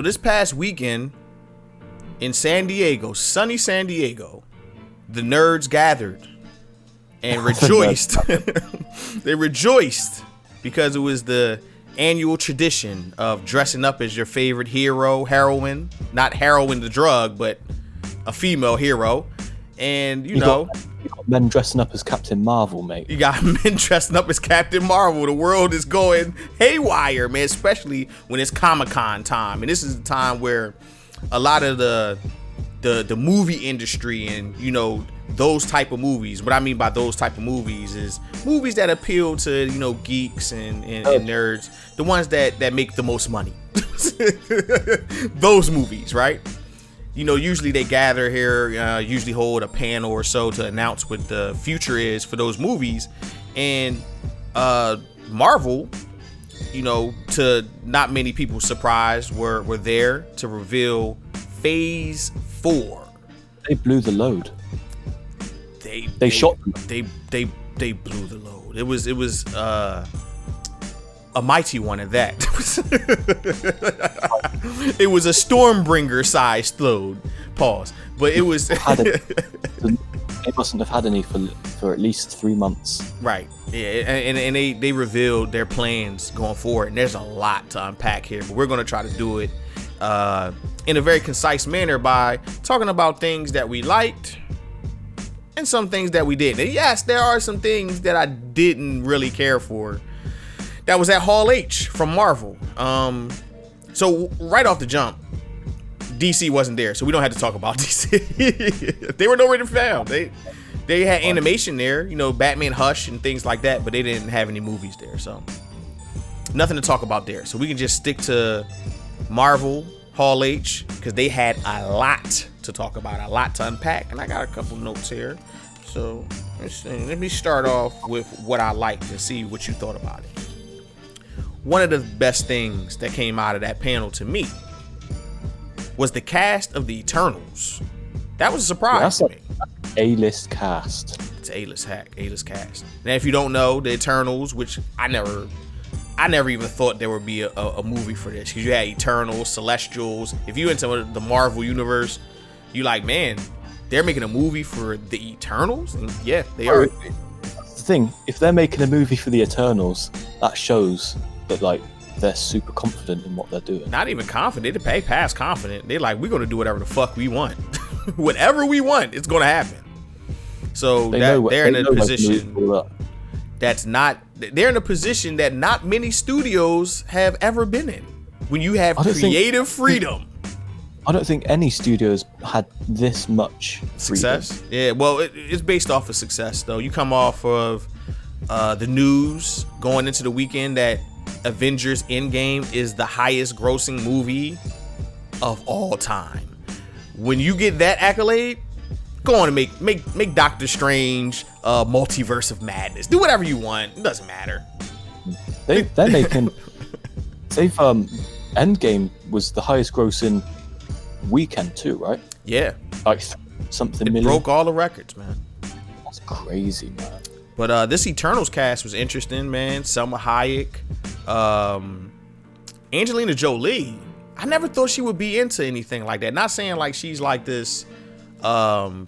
this past weekend in San Diego, sunny San Diego, the nerds gathered and rejoiced. They rejoiced because it was the annual tradition of dressing up as your favorite hero, heroine, not heroin the drug, but a female hero. And you got men dressing up as Captain Marvel, mate. You got men dressing up as Captain Marvel. The world is going haywire, man, especially when it's Comic-Con time. And this is the time where a lot of the movie industry and, you know, those type of movies. What I mean by those type of movies is movies that appeal to, you know, geeks and nerds, the ones that make the most money. Those movies, right? You know, usually they gather here, usually hold a panel or so to announce what the future is for those movies. And Marvel, you know, to not many people's surprise, were there to reveal Phase 4. They blew the load. They shot them. They blew the load. It was a mighty one at that. It was a Stormbringer sized load. Pause. But it was. They mustn't have had any for at least 3 months. Right. Yeah. And they revealed their plans going forward. And there's a lot to unpack here, but we're going to try to do it in a very concise manner by talking about things that we liked and some things that we didn't. And yes, there are some things that I didn't really care for that was at Hall H from Marvel. So right off the jump, DC wasn't there, so we don't have to talk about DC. They were nowhere to be found. They had animation there, you know, Batman Hush and things like that, but they didn't have any movies there, so nothing to talk about there. So we can just stick to Marvel Hall H because they had a lot to talk about, a lot to unpack, and I got a couple notes here. So let me start off with what I liked and see what you thought about it. One of the best things that came out of that panel to me was the cast of the Eternals. That was a surprise to me. A-list cast. It's A-list cast. Now, if you don't know, the Eternals, which I never even thought there would be a movie for this, because you had Eternals, Celestials. If you into the Marvel universe, you like, man, they're making a movie for the Eternals? And yeah, they are. That's the thing. If they're making a movie for the Eternals, that shows that, like, they're super confident in what they're doing. Not even confident. They pay past confident. They're like, we're going to do whatever the fuck we want. Whatever we want, it's going to happen. So they're in a position they're in a position that not many studios have ever been in. When you have creative freedom. I don't think any studios had this much success. Freedom. Yeah, well, it's based off of success, though. You come off of the news going into the weekend that Avengers Endgame is the highest grossing movie of all time. When you get that accolade, go on and make Doctor Strange Multiverse of Madness. Do whatever you want. It doesn't matter. They're making. Endgame was the highest grossing weekend too, right? Yeah. Like something it million. Broke all the records, man. That's crazy, man. But this Eternals cast was interesting, man. Selma Hayek, Angelina Jolie. I never thought she would be into anything like that. Not saying like she's like this.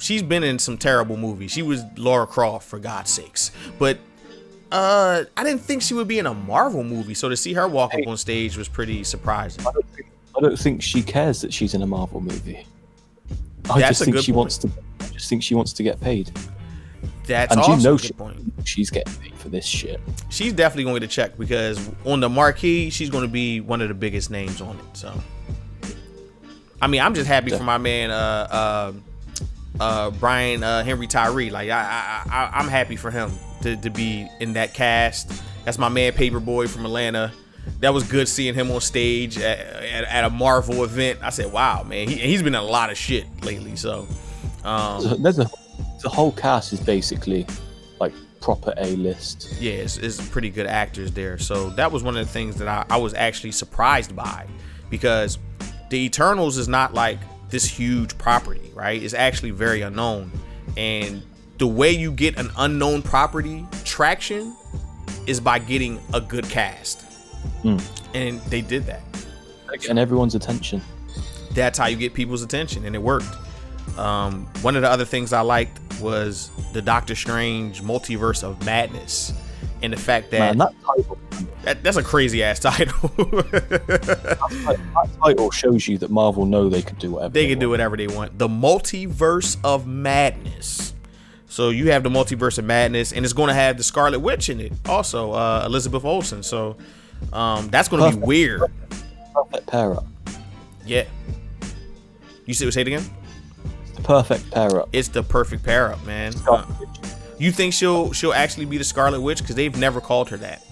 She's been in some terrible movies. She was Lara Croft, for God's sakes. But I didn't think she would be in a Marvel movie. So to see her walk up on stage was pretty surprising. I don't think she cares that she's in a Marvel movie. I just think she wants to get paid. That's also a good point. She's getting paid for this shit. She's definitely going to check because on the marquee, she's going to be one of the biggest names on it. So, I mean, I'm just happy for my man, Brian Henry Tyree. Like, I'm happy for him to be in that cast. That's my man, Paperboy from Atlanta. That was good seeing him on stage at a Marvel event. I said, wow, man, he's been in a lot of shit lately. So, the whole cast is basically like proper A-list. Yeah, it's pretty good actors there. So that was one of the things that I was actually surprised by, because the Eternals is not like this huge property, right? It's actually very unknown. And the way you get an unknown property traction is by getting a good cast. And they did that. Getting everyone's attention. That's how you get people's attention, and it worked. One of the other things I liked was the Doctor Strange Multiverse of Madness, and the fact that, Man, that title, that's a crazy ass title. that title shows you that Marvel know they can do whatever they can do whatever they want. The Multiverse of Madness. So you have the Multiverse of Madness, and it's going to have the Scarlet Witch in it, also Elizabeth Olsen. So that's going to be weird. Perfect pair up. Yeah. You say it again? It's the perfect pair up. It's the perfect pair up, man. You think she'll actually be the Scarlet Witch? Because they've never called her that.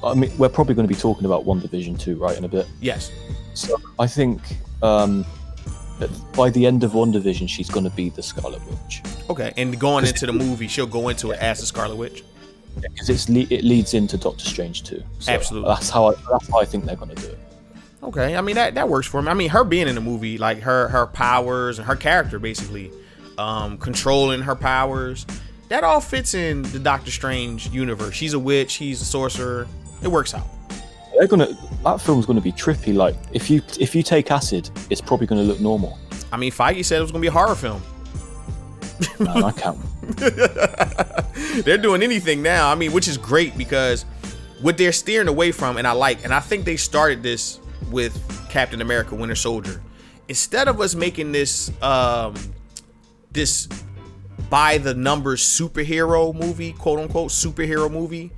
I mean, we're probably going to be talking about WandaVision 2, right, in a bit. Yes. So I think that by the end of WandaVision, she's going to be the Scarlet Witch. Okay, and going into the movie, she'll go into it as the Scarlet Witch. Because it leads into Doctor Strange 2. So absolutely. That's how I think they're going to do it. Okay, I mean that works for me. I mean, her being in the movie, like her powers and her character, basically controlling her powers, that all fits in the Doctor Strange universe. She's a witch, he's a sorcerer. It works out. That film's gonna be trippy. Like if you take acid, it's probably gonna look normal. I mean, Feige said it was gonna be a horror film. Man, I can't. They're doing anything now. I mean, which is great because what they're steering away from, and I think they started this with Captain America: Winter Soldier. Instead of us making this this by the numbers superhero movie, quote unquote superhero movie,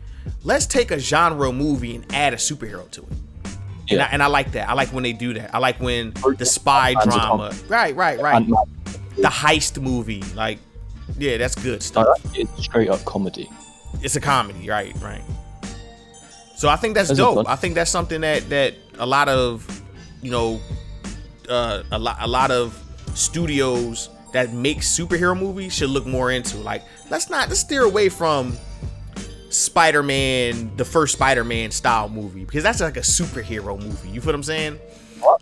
let's take a genre movie and add a superhero to it. Yeah. And I like that. I like when they do that. I like when the spy drama, right. The heist movie, like, yeah, that's good stuff. It's straight up comedy. It's a comedy, right. So I think that's dope. I think that's something that a lot of, a lot of studios that make superhero movies should look more into. Like, let's steer away from Spider-Man, the first Spider-Man style movie, because that's like a superhero movie. You feel what I'm saying?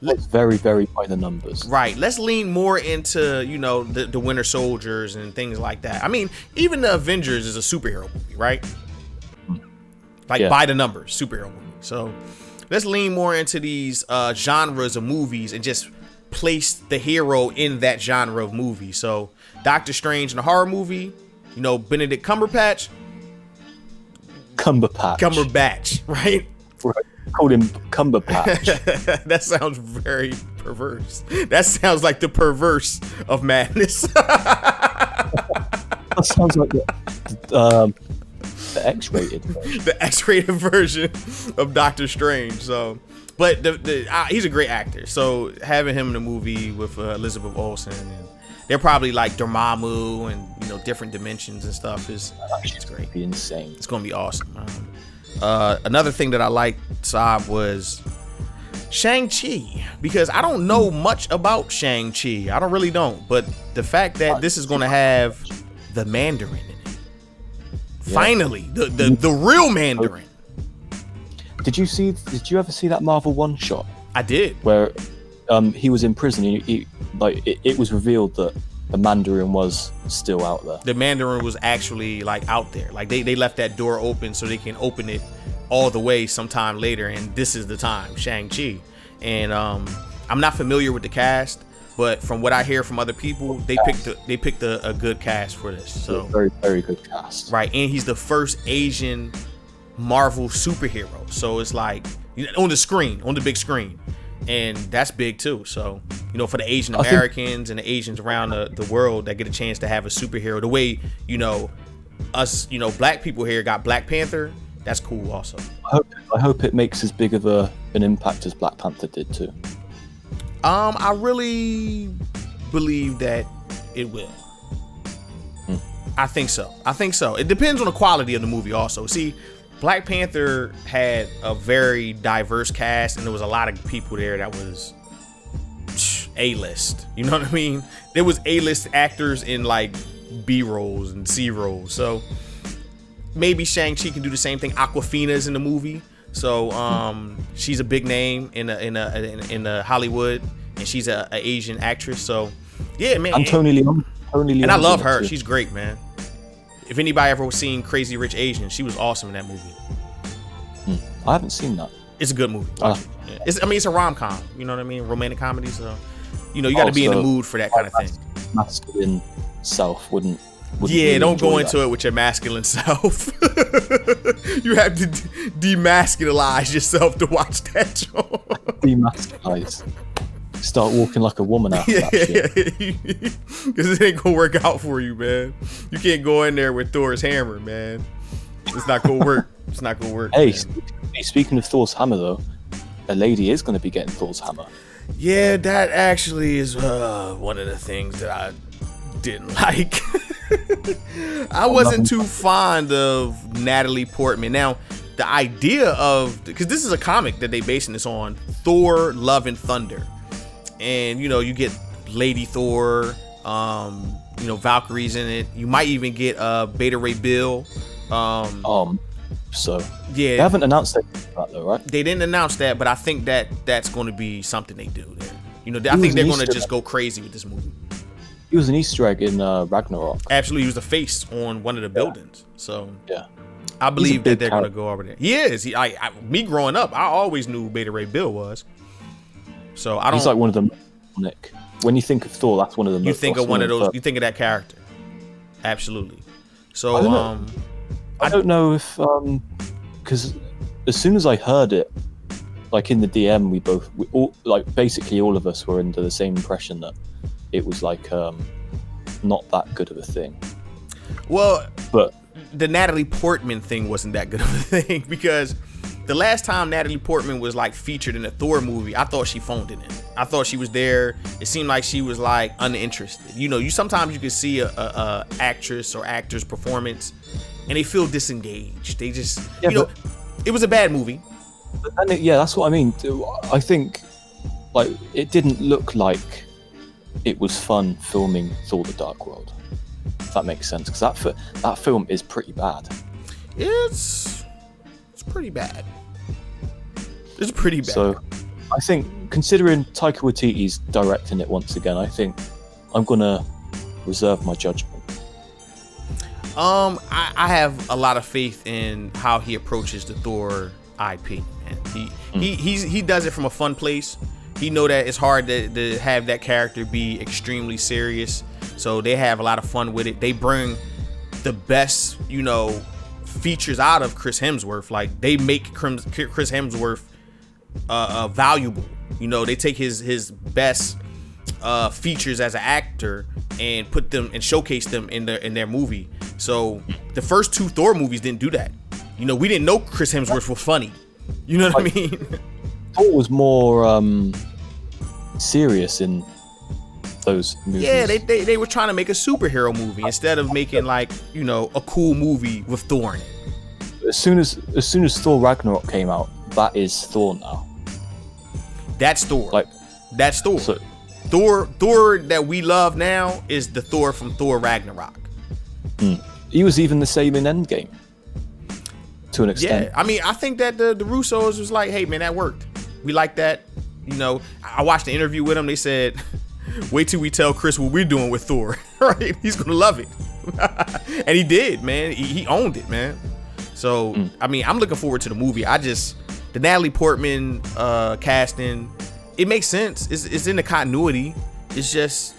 It's very, very by the numbers. Right. Let's lean more into, the Winter Soldiers and things like that. I mean, even the Avengers is a superhero movie, right? Like by the numbers, superhero movie. So let's lean more into these genres of movies and just place the hero in that genre of movie. So Doctor Strange in a horror movie, Benedict Cumberbatch, right? Called him Cumberbatch. That sounds very perverse. That sounds like the perverse of madness. That sounds like the X-rated version. The X-rated version of Doctor Strange. So, but he's a great actor. So having him in a movie with Elizabeth Olsen, and they're probably like Dormammu and different dimensions and stuff is great. Be insane. It's gonna be awesome. Another thing that I liked, Saab, was ShangChi, because I don't know much about ShangChi. I really don't. But the fact that this is going to have the Mandarin in it. Yeah. Finally, the real Mandarin. Did you ever see that Marvel one shot? I did. Where he was in prison. It was revealed that the Mandarin was still out there. The Mandarin was actually out there. Like they left that door open so they can open it all the way sometime later. And this is the time, ShangChi. And I'm not familiar with the cast, but from what I hear from other people, they picked a good cast for this. So very, very good cast. Right, and he's the first Asian Marvel superhero. So it's like on the big screen. And that's big too. So, for the Asian Americans and the Asians around the world that get a chance to have a superhero, the way, us, black people here got Black Panther, that's cool also. I hope it makes as big of an impact as Black Panther did too. I really believe that it will. I think so. It depends on the quality of the movie also. See, Black Panther had a very diverse cast, and there was a lot of people there that was A-list. You know what I mean? There was A-list actors in B roles and C roles. So maybe Shang-Chi can do the same thing. Awkwafina's in the movie, so she's a big name in Hollywood, and she's a Asian actress. So yeah, man. And Tony Leung. And I love her. She's great, man. If anybody ever seen Crazy Rich Asians, she was awesome in that movie. I haven't seen that. It's a good movie. Yeah. It's a rom-com. You know what I mean? Romantic comedy. So, you got to be in the mood for that kind of thing. Masculine self wouldn't yeah, don't go into it with your masculine self. You have to demasculinize yourself to watch that show. Demasculinize. Start walking like a woman after that shit. Because it ain't gonna work out for you, man. You can't go in there with Thor's hammer, man. It's not gonna work. It's not gonna work. Hey, speaking of Thor's hammer, though, a lady is gonna be getting Thor's hammer. Yeah, that actually is one of the things that I didn't like. I wasn't too fond of Natalie Portman. Now, the idea of, because this is a comic that they basing this on, Thor: Love and Thunder, and you get Lady Thor, Valkyrie's in it. You might even get Beta Ray Bill. So yeah, they haven't announced that though, right? They didn't announce that, but I think that's going to be something they do there. I think they're going to just go crazy with this movie. He was an Easter egg in Ragnarok. Absolutely, he was the face on one of the buildings. So yeah, I believe that they're going to go over there. He is. Me growing up, I always knew who Beta Ray Bill was. So I don't. He's like one of them. Nick, when you think of Thor, that's one of them. You think of one of those. You think of that character. Absolutely. So I don't know if because as soon as I heard it, like in the DM, we all like basically all of us were under the same impression that it was like not that good of a thing. Well, but the Natalie Portman thing wasn't that good of a thing, because the last time Natalie Portman was like featured in a Thor movie, I thought she phoned it in. I thought she was there. It seemed like she was like uninterested. You sometimes you can see a actress or actor's performance and they feel disengaged. They just, it was a bad movie. And that's what I mean. I think like it didn't look like it was fun filming Thor: The Dark World. If that makes sense, because that film is pretty bad. It's pretty bad. It's pretty bad. So I think, considering Taika Waititi's directing it once again, I think I'm gonna reserve my judgment. I have a lot of faith in how he approaches the Thor IP. Man, he does it from a fun place. He know that it's hard to have that character be extremely serious, so they have a lot of fun with it. They bring the best, features out of Chris Hemsworth. Like, they make Chris Hemsworth valuable. They take his best features as an actor and put them and showcase them in their movie. So the first two Thor movies didn't do that. We didn't know Chris Hemsworth was funny. You know what I mean? Thor was more serious in those movies. Yeah, they were trying to make a superhero movie instead of making like a cool movie with Thor in it. As soon as Thor Ragnarok came out, that is Thor now. That's Thor. That's Thor. So, Thor that we love now is the Thor from Thor Ragnarok. He was even the same in Endgame, to an extent. Yeah, I mean, I think that the Russos was like, hey man, that worked. We like that. I watched the interview with him. They said, wait till we tell Chris what we're doing with Thor. Right? He's gonna love it. And he did, man. He owned it, man. So I mean, I'm looking forward to the movie. The Natalie Portman casting, it makes sense. It's in the continuity. It's just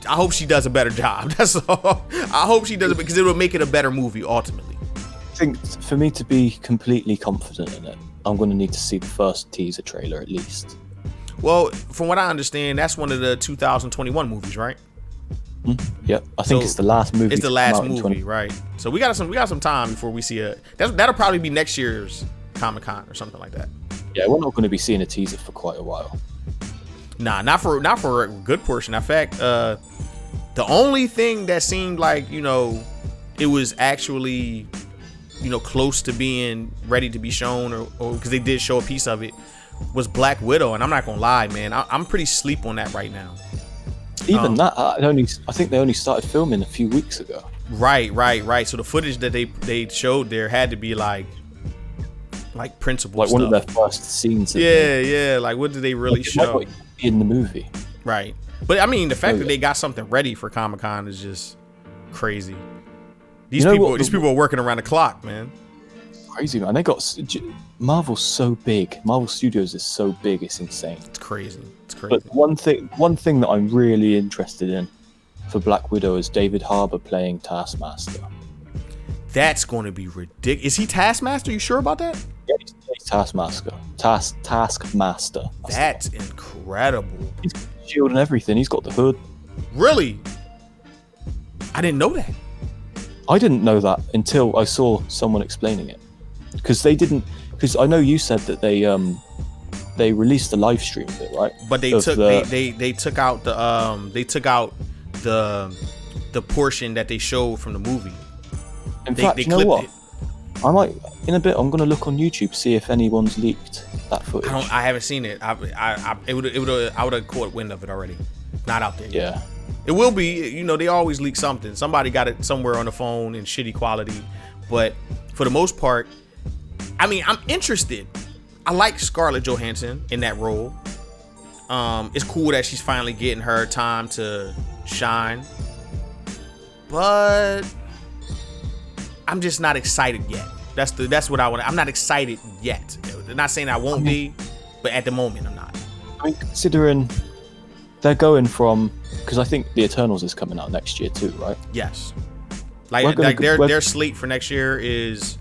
I hope she does a better job. That's all. I hope she does it, because it will make it a better movie ultimately. I think for me to be completely confident in it, I'm going to need to see the first teaser trailer at least. Well, from what I understand, that's one of the 2021 movies, right? Yep, I think it's the last movie. It's the last movie, right? So we got some time before we see that'll probably be next year's Comic-Con or something like that. Yeah, we're not going to be seeing a teaser for quite a while. Nah, not for a good portion. In fact, the only thing that seemed like it was actually close to being ready to be shown, or because they did show a piece of it, was Black Widow. And I'm not gonna lie, man, I'm pretty sleep on that right now. Even I think they only started filming a few weeks ago. Right. So the footage that they showed there had to be like principal like stuff. One of their first scenes. Yeah. Like, what did they really show in the movie? Right. But I mean, the fact that they got something ready for Comic-Con is just crazy. These people are working around the clock, man. crazy, man. Marvel's so big. Marvel Studios is so big. It's insane. It's crazy. It's crazy. But one thing that I'm really interested in for Black Widow is David Harbour playing Taskmaster. That's going to be ridiculous. Is he Taskmaster? You sure about that? Yeah, he's Taskmaster. Taskmaster. That's incredible. He's got the shield and everything. He's got the hood. Really? I didn't know that. I didn't know that until I saw someone explaining it. Because I know you said that they released the live stream of it, right? But they took out the portion that they showed from the movie. In fact, you know what? I might, in a bit, I'm going to look on YouTube, see if anyone's leaked that footage. I haven't seen it. I would have caught wind of it already. Not out there yet. Yeah. It will be, they always leak something. Somebody got it somewhere on the phone in shitty quality. But for the most part, I'm interested. I like Scarlett Johansson in that role. It's cool that she's finally getting her time to shine. But I'm just not excited yet. That's what I want. I'm not excited yet. I'm not saying I won't be, but at the moment I'm not. Considering they're going from, because I think the Eternals is coming out next year too, right? Yes. Their slate for next year is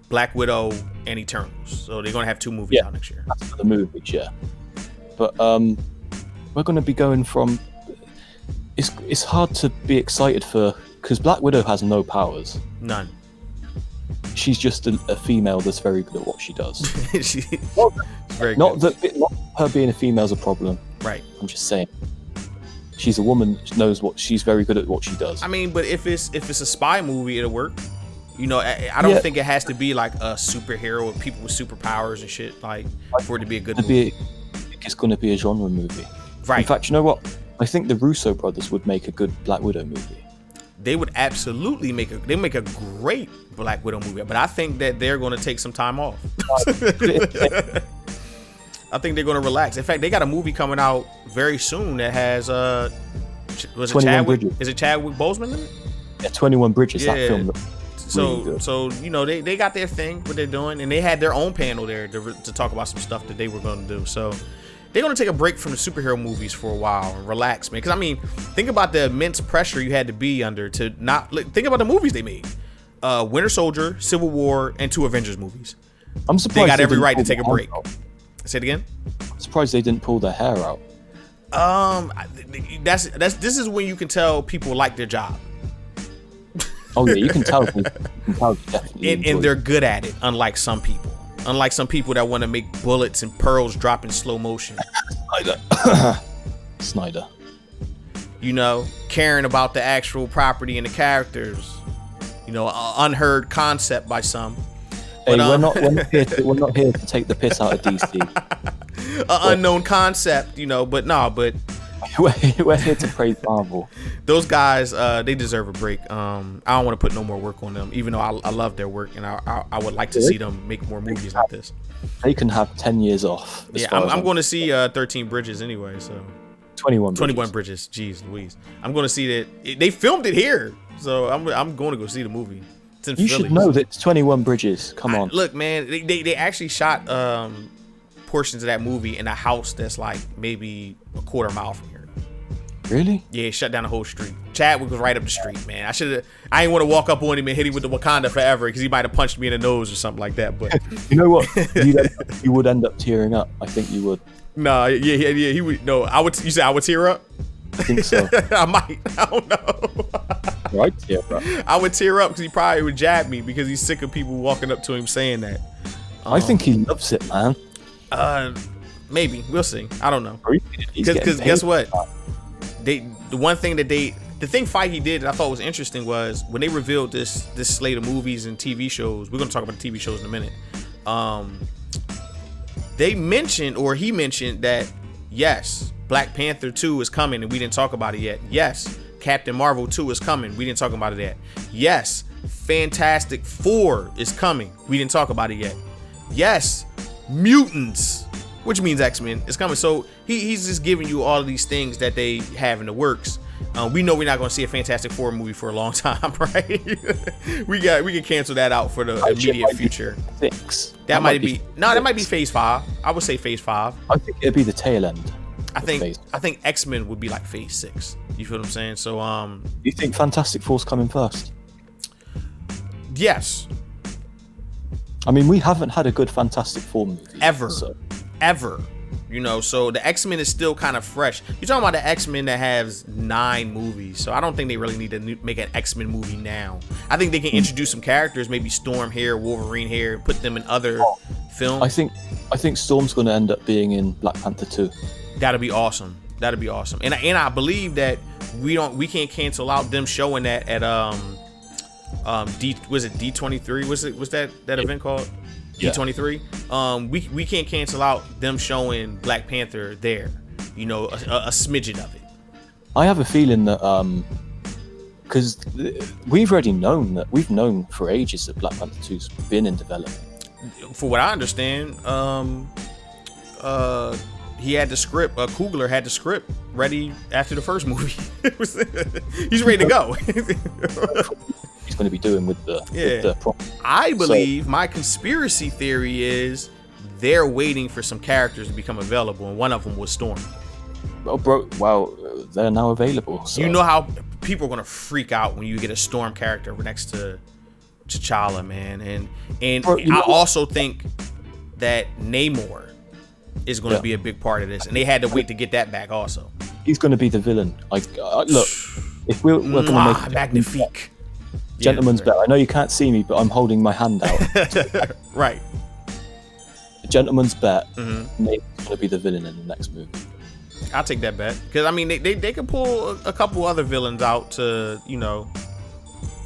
Black Widow and Eternals. So they're gonna have 2 movies out next year. That's the movies, yeah. But we're gonna be going from. It's hard to be excited for, because Black Widow has no powers. None. She's just a female that's very good at what she does. She's very not good. Not her being a female is a problem. Right. I'm just saying. She's a woman. She knows what she's very good at what she does. I mean, but if it's a spy movie, it'll work. I don't think it has to be like a superhero with people with superpowers and shit, like for it to be a good movie. I think it's going to be a genre movie. Right. In fact, you know what? I think the Russo brothers would make a good Black Widow movie. They would absolutely make a great Black Widow movie, but I think that they're going to take some time off. I think they're going to relax. In fact, they got a movie coming out very soon that has was it Chadwick? Is it Chadwick Boseman in it? Yeah, 21 Bridges. Yeah. That film. So they got their thing, what they're doing, and they had their own panel there to talk about some stuff that they were going to do. So they're going to take a break from the superhero movies for a while and relax, man. Because think about the immense pressure you had to be under to not think about the movies they made: Winter Soldier, Civil War, and 2 Avengers movies. I'm surprised they got every right to take a break. Say it again. I'm surprised they didn't pull their hair out. This is when you can tell people like their job. Oh yeah, you can tell. Definitely. And they're good at it, unlike some people. Unlike some people that want to make bullets and pearls drop in slow motion. Snyder. Caring about the actual property and the characters. Unheard concept by some. Hey, we're not here to take the piss out of DC. Unknown concept, but we're here to praise Marvel. Those guys, they deserve a break. I don't want to put no more work on them, even though I love their work, and I would like to see them make more movies like this. They can have 10 years off. Yeah, I'm going to see 13 Bridges anyway, so 21 Bridges. Jeez Louise. I'm going to see that. They filmed it here, so I'm going to go see the movie. It's in you Philly. Should know that it's 21 Bridges. Come on. Look, man, they actually shot portions of that movie in a house that's like maybe a quarter mile from here. Really? Yeah, it shut down the whole street. Chadwick was right up the street, man. I ain't want to walk up on him and hit him with the Wakanda forever because he might have punched me in the nose or something like that. But you know what? You would end up tearing up. I think you would. Nah, yeah, he would. No, I would. You said I would tear up? I think so. I might. I don't know. Right? Yeah, bro. I would tear up because he probably would jab me because he's sick of people walking up to him saying that. I think he loves it, man. Maybe we'll see. I don't know. Because guess what? The thing Feige did that I thought was interesting was when they revealed this slate of movies and TV shows. We're gonna talk about the TV shows in a minute. He mentioned that yes, Black Panther 2 is coming and we didn't talk about it yet. Yes, Captain Marvel 2 is coming. We didn't talk about it yet. Yes, Fantastic Four is coming. We didn't talk about it yet. Yes, Mutants, which means X-Men, is coming. So he's just giving you all of these things that they have in the works. We know we're not going to see a Fantastic Four movie for a long time, right? we can cancel that out for the immediate future. That might be phase 5. I would say phase 5. I think it'd be the tail end. I think X-Men would be like phase 6. You feel what I'm saying? So you think Fantastic Four's coming first? Yes. I mean, we haven't had a good Fantastic Four movie ever. You know, so the X-Men is still kind of fresh. You're talking about the X-Men that has 9 movies, so I don't think they really need to make an X-Men movie now. I think they can introduce some characters, maybe Storm here, Wolverine here, put them in other films. I think Storm's going to end up being in Black Panther 2. That'd be awesome. And I believe that we can't cancel out them showing that at was it D23? Was that event called? Yeah. D23. We can't cancel out them showing Black Panther there. You know, a smidgen of it. I have a feeling that because we've known for ages that Black Panther 2's been in development. For what I understand, he had the script. Coogler had the script ready after the first movie. He's ready to go. He's going to be doing with the I believe my conspiracy theory is they're waiting for some characters to become available, and one of them was Storm. Well, they're now available. So. You know how people are going to freak out when you get a Storm character next to T'Challa, man, and I also think that Namor is going to be a big part of this, and they had to wait to get that back also. He's going to be the villain. Like, look, if we're going to make magnifique. Gentleman's bet. I know you can't see me, but I'm holding my hand out. Right. A gentleman's bet. Nate's going to be the villain in the next movie. I'll take that bet, because I mean they could pull a couple other villains out to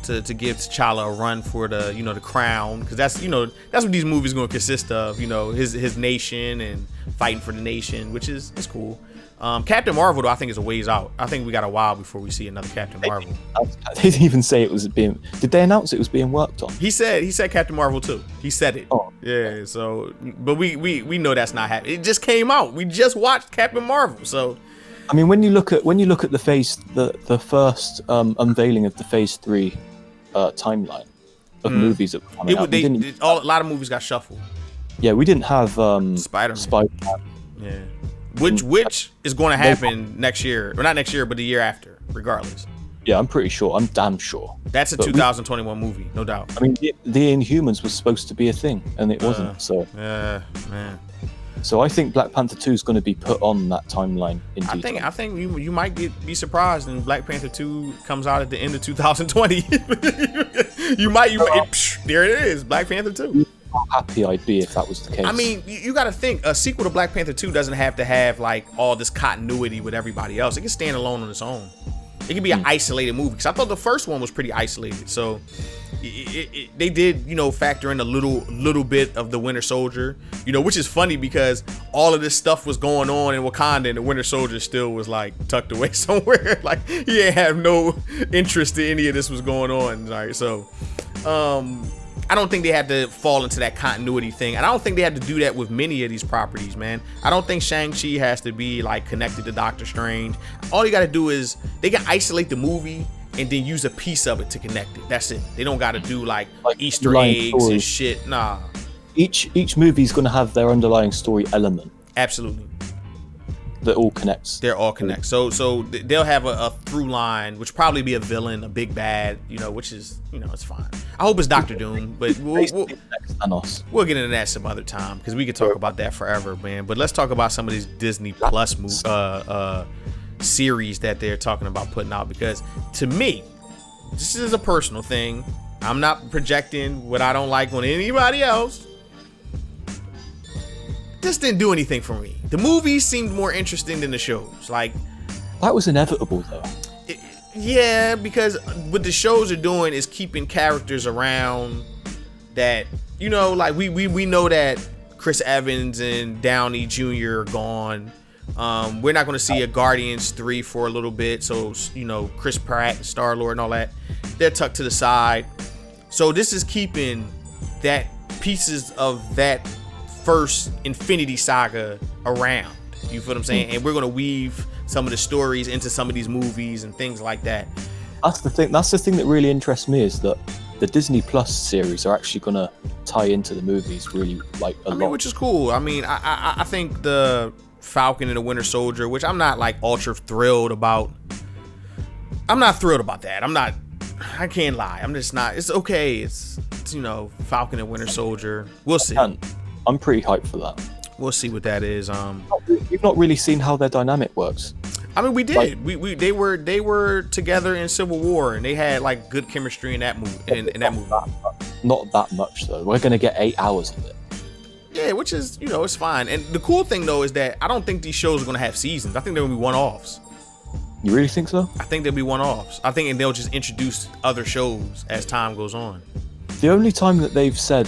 to give T'Challa a run for the crown, because that's what these movies are going to consist of. His nation and fighting for the nation, which is cool. Captain Marvel, though, I think is a ways out. I think we got a while before we see another Captain Marvel. They didn't even say it was being. Did they announce it was being worked on? He said Captain Marvel too. He said it. Oh, yeah. So, but we know that's not happening. It just came out. We just watched Captain Marvel. So, I mean, when you look at the first unveiling of the Phase 3 timeline of movies that were coming out, a lot of movies got shuffled. Yeah, we didn't have Spider-Man. Yeah. Which is going to happen next year, or not next year, but the year after, regardless. Yeah, I'm pretty sure. I'm damn sure. That's a 2021 movie, no doubt. I mean, the Inhumans was supposed to be a thing, and it wasn't. So yeah, man. So I think Black Panther 2 is going to be put on that timeline. I think you might be surprised, and Black Panther 2 comes out at the end of 2020. There it is, Black Panther 2. How happy I'd be if that was the case. I mean, you got to think a sequel to Black Panther 2 doesn't have to have like all this continuity with everybody else. It can stand alone on its own. It can be an isolated movie, because I thought the first one was pretty isolated. So they did, factor in a little bit of the Winter Soldier, which is funny because all of this stuff was going on in Wakanda, and the Winter Soldier still was like tucked away somewhere. Like he didn't have no interest in any of this was going on. Right? So, I don't think they had to fall into that continuity thing. And I don't think they had to do that with many of these properties, man. I don't think Shang-Chi has to be like connected to Doctor Strange. All you got to do is they can isolate the movie and then use a piece of it to connect it. That's it. They don't got to do like Easter eggs and shit. Nah. Each movie's going to have their underlying story element. Absolutely. That all connects. They're all connect. So they'll have a through line, which probably be a villain, a big bad, which is, it's fine. I hope it's Doctor Doom, but we'll get into that some other time, because we could talk about that forever, man. But let's talk about some of these Disney Plus series that they're talking about putting out, because to me, this is a personal thing. I'm not projecting what I don't like on anybody else. This didn't do anything for me. The movies seemed more interesting than the shows. Like, that was inevitable, though. Yeah, because what the shows are doing is keeping characters around that, like we know that Chris Evans and Downey Jr. are gone. We're not going to see a Guardians 3 for a little bit. So, Chris Pratt, Star-Lord and all that, they're tucked to the side. So this is keeping that pieces of that first Infinity Saga around. You feel what I'm saying? And we're gonna weave some of the stories into some of these movies and things like that. That's the thing. That's the thing that really interests me, is that the Disney Plus series are actually gonna tie into the movies really like a lot. Which is cool. I mean, I think the Falcon and the Winter Soldier, which I'm not like ultra thrilled about. I'm not thrilled about that. I can't lie. I'm just not. It's okay. It's Falcon and Winter Soldier. We'll see. I'm pretty hyped for that. We'll see what that is. We've not really seen how their dynamic works. I mean, we did. They were together in Civil War, and they had like good chemistry in that movie. In that movie, not that much though. We're gonna get 8 hours of it. Yeah, which is it's fine. And the cool thing though is that I don't think these shows are gonna have seasons. I think they're gonna be one-offs. You really think so? I think they'll be one-offs. I think they'll just introduce other shows as time goes on. The only time that they've said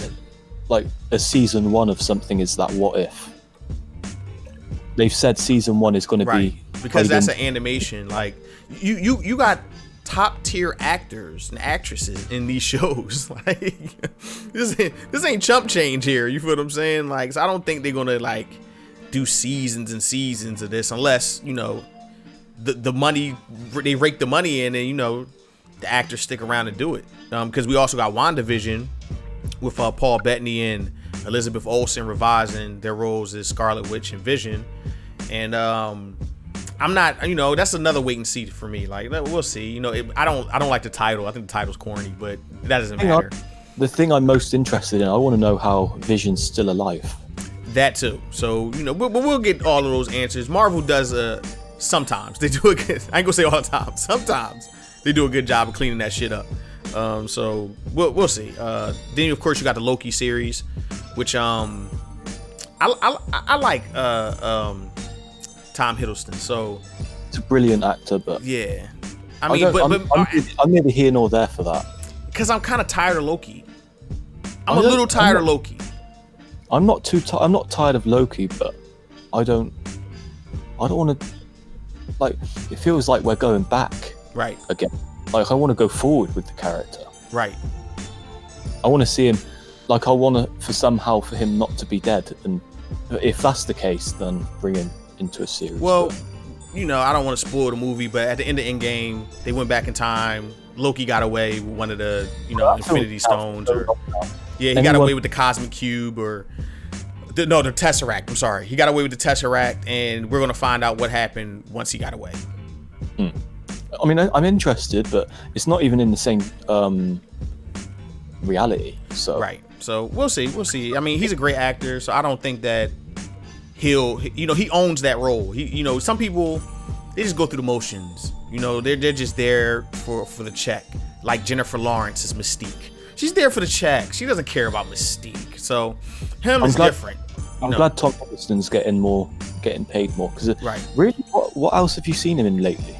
like a season 1 of something is that What If. They've said season 1 is going to be because that's an animation. Like you got top tier actors and actresses in these shows. Like this ain't chump change here. You feel what I'm saying? Like, so I don't think they're gonna like do seasons and seasons of this unless the money, they rake the money in, and the actors stick around and do it. Because we also got WandaVision with Paul Bettany and Elizabeth Olsen revising their roles as Scarlet Witch and Vision. And I'm not, that's another wait and see for me. Like, we'll see. I don't like the title. I think the title's corny, but that doesn't matter. The thing I'm most interested in, I want to know how Vision's still alive. That too. So but we'll get all of those answers. Marvel does sometimes they do a good. I ain't gonna say all the time. Sometimes they do a good job of cleaning that shit up. So we'll see. Then of course you got the Loki series, which I like Tom Hiddleston. So it's a brilliant actor, but yeah, I'm neither here nor there for that. Because I'm kind of tired of Loki. I'm a little tired of Loki. I'm not tired of Loki, but I don't want to. Like, it feels like we're going back. Right. Again. Like, I want to go forward with the character. Right. I want to see him. Like, I want for him not to be dead. And if that's the case, then bring him into a series. Well, I don't want to spoil the movie, but at the end of Endgame, they went back in time. Loki got away with one of the, Infinity Stones, he got away with the Cosmic Cube, the Tesseract. I'm sorry, he got away with the Tesseract, and we're gonna find out what happened once he got away. I mean, I'm interested, but it's not even in the same reality. So right. So we'll see. I mean, he's a great actor, so I don't think that he owns that role. Some people, they just go through the motions. They're just there for the check. Like Jennifer Lawrence is Mystique. She's there for the check. She doesn't care about Mystique. So him is different. I'm glad Tom Hiddleston's getting paid more. Because really, what else have you seen him in lately?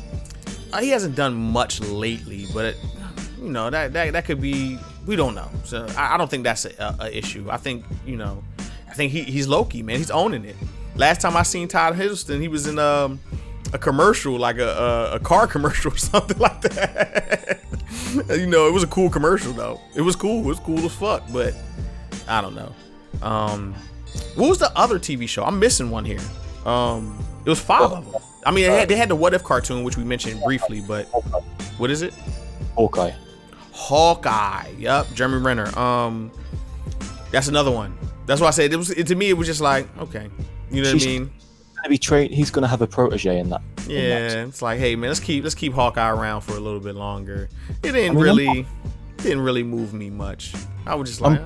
He hasn't done much lately, but that could be. We don't know. So I don't think that's a issue. I think he's Loki, man. He's owning it. Last time I seen Todd Hiddleston, he was in a commercial, like a car commercial or something like that. It was a cool commercial though. It was cool. It was cool as fuck. But I don't know. What was the other TV show? I'm missing one here. It was 5 of them. I mean, they had the What If cartoon, which we mentioned briefly, but what is it? Hawkeye. Yep, Jeremy Renner. That's another one. That's why I said to me it was just like, okay, what I mean? He's gonna have a protege in that. Yeah, it's like, hey man, let's keep Hawkeye around for a little bit longer. It didn't really move me much. I was just like,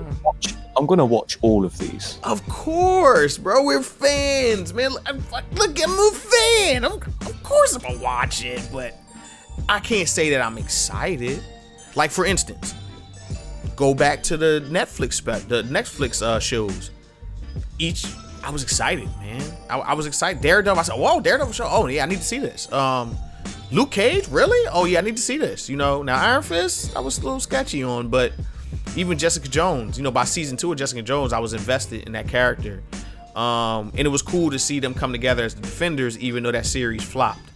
I'm gonna watch all of these. Of course, bro. We're fans, man. Look, I'm a fan. Of course I'm gonna watch it, but I can't say that I'm excited. Like, for instance, go back to the Netflix shows. I was excited, man. I was excited. Daredevil, I said, whoa, Daredevil show. Oh, yeah, I need to see this. Luke Cage, really? Oh, yeah, I need to see this. Now Iron Fist, I was a little sketchy on, but even Jessica Jones, by season 2 of Jessica Jones, I was invested in that character. And it was cool to see them come together as the Defenders, even though that series flopped.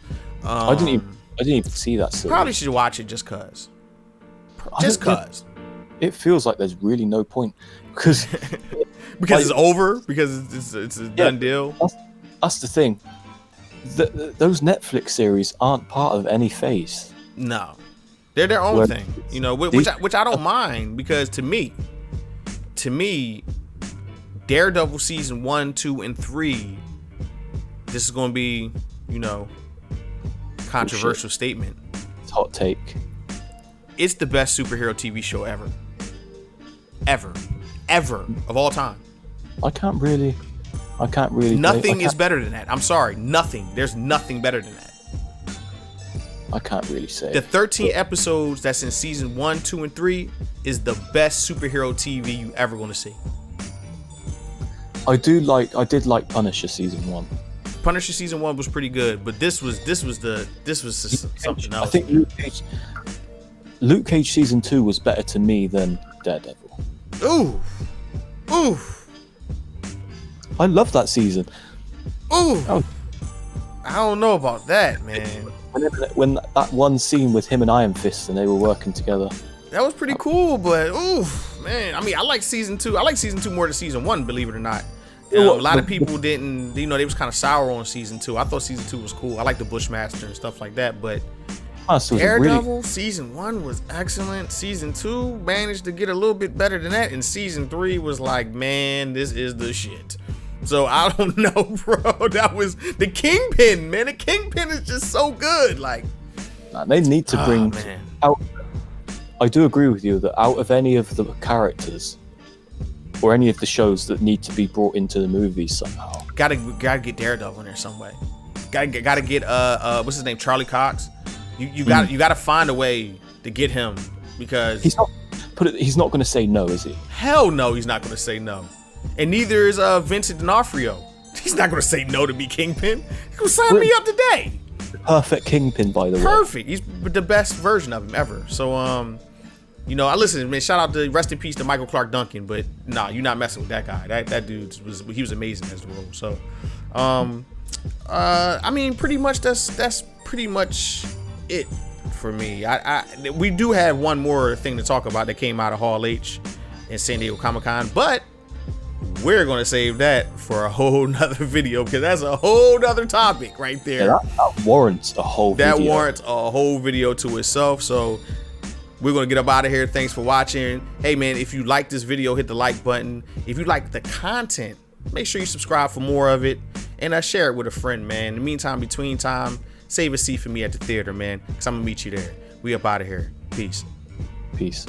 I didn't even see that series. Probably should watch it just cause. It feels like there's really no point because it's over, because it's a done deal. that's the thing. Those Netflix series aren't part of any phase. No, they're their own thing, you know, which I don't mind, because to me, Daredevil season 1, 2, and 3, this is going to be, you know, controversial statement. It's hot take. It's the best superhero TV show ever of all time. I can't really. Nothing is better than that. I'm sorry, nothing. There's nothing better than that. I can't really say. The 13 episodes that's in season 1, 2, and 3 is the best superhero TV you ever going to see. I did like Punisher season 1. Punisher season 1 was pretty good, but this was something else. I think Luke Cage season 2 was better to me than Daredevil. Ooh. I love that season. Ooh. Oh. I don't know about that, man. When that one scene with him and Iron Fist and they were working together. That was pretty cool, but oof, man. I mean, I like season 2. I like season 2 more than season 1, believe it or not. A lot of people didn't, you know, they was kind of sour on season 2. I thought season 2 was cool. I like the Bushmaster and stuff like that, but Daredevil season 1 was excellent. Season 2 managed to get a little bit better than that, and season 3 was like, man, this is the shit. So I don't know, bro. That was the Kingpin, man. The Kingpin is just so good. Like, they need to bring out. I do agree with you that out of any of the characters or any of the shows that need to be brought into the movies somehow, gotta get Daredevil in there some way. Gotta get what's his name, Charlie Cox. You gotta find a way to get him, because he's not going to say no, is he? Hell no, he's not going to say no. And neither is Vincent D'Onofrio. He's not going to say no to be Kingpin. He's going to sign me up today. Perfect Kingpin, by the way. Perfect. He's the best version of him ever. So, you know, I listen, man. Shout out to rest in peace to Michael Clark Duncan, but nah, you're not messing with that guy. That dude was amazing as the role. So, I mean, pretty much that's pretty much it for me. We do have one more thing to talk about that came out of Hall H and San Diego Comic-Con, but we're going to save that for a whole nother video, because that's a whole nother topic right there. Yeah, that warrants a whole video. That warrants a whole video to itself. So we're going to get up out of here. Thanks for watching. Hey, man, if you like this video, hit the like button. If you like the content, make sure you subscribe for more of it, and share it with a friend, man. In the meantime, between time, save a seat for me at the theater, man, because I'm going to meet you there. We up out of here. Peace. Peace.